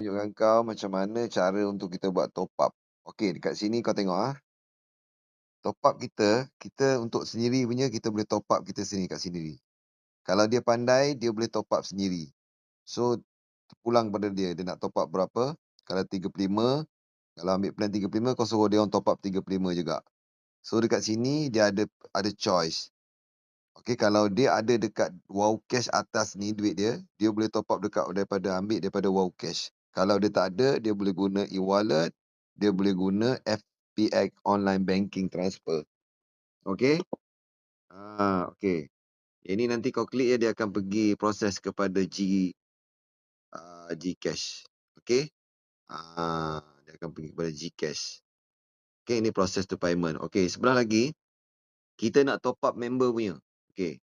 Tunjukkan kau macam mana cara untuk kita buat top up. Okey, dekat sini kau tengok top up kita untuk sendiri punya kita boleh top up kita sendiri kat sendiri. Kalau dia pandai, dia boleh top up sendiri. So, terpulang pada dia, dia nak top up berapa. Kalau 35, kalau ambil plan 35, kau suruh dia orang top up 35 juga. So, dekat sini dia ada choice. Okey, kalau dia ada dekat Wow Cash atas ni duit dia, dia boleh top up ambil daripada Wow Cash. Kalau dia tak ada, dia boleh guna e-wallet, dia boleh guna FPX online banking transfer. Okey? Okey. Ini nanti kau klik dia akan pergi proses kepada GCash. Okey? Dia akan pergi kepada GCash. Okey, ini proses to payment. Okey, sebelah lagi kita nak top up member punya. Okey.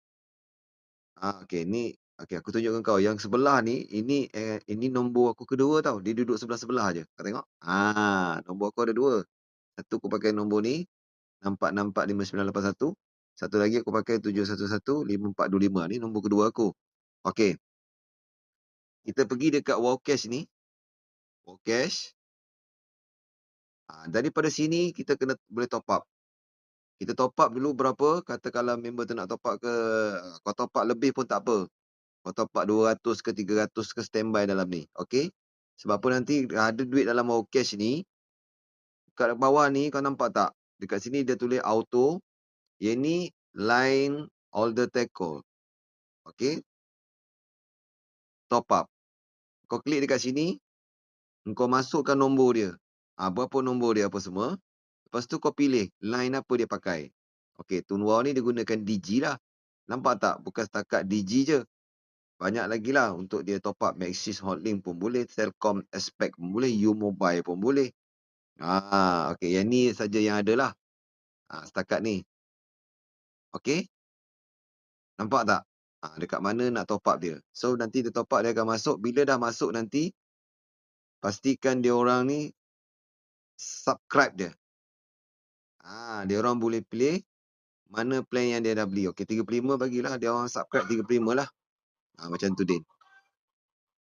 Okey, aku tunjukkan kau yang sebelah ni, ini nombor aku kedua tau. Dia duduk sebelah-sebelah je. Kau tengok? Nombor aku ada dua. Satu aku pakai nombor ni, 644591. Satu lagi aku pakai 7115425. Ni nombor kedua aku. Okey, kita pergi dekat Wowcash ni. Wowcash. Daripada sini kita boleh top up. Kita top up dulu berapa, katakanlah member tu nak top up ke, kau top up lebih pun tak apa. Kau top up 200 ke 300 ke standby dalam ni. Okey? Sebab apa nanti ada duit dalam Wowcash ni, kat bawah ni kau nampak tak? Dekat sini dia tulis auto. Yang ni line order tackle. Okey? Top up. Kau klik dekat sini, kau masukkan nombor dia. Berapa nombor dia apa semua. Lepas tu kau pilih line apa dia pakai. Okey, Tunwar ni dia gunakan Digi lah. Nampak tak? Bukan setakat Digi je. Banyak lagi lah untuk dia top up. Maxis Hotlink pun boleh. Telkom Aspect pun boleh. U-Mobile pun boleh. Okey. Yang ni saja yang ada lah. Setakat ni. Okey. Nampak tak? Dekat mana nak top up dia. So, nanti dia top up dia akan masuk. Bila dah masuk nanti, pastikan dia orang ni subscribe dia. Dia orang boleh pilih mana plan yang dia dah beli. Okey, 35 bagilah. Dia orang subscribe 35 lah. Macam tu, Din.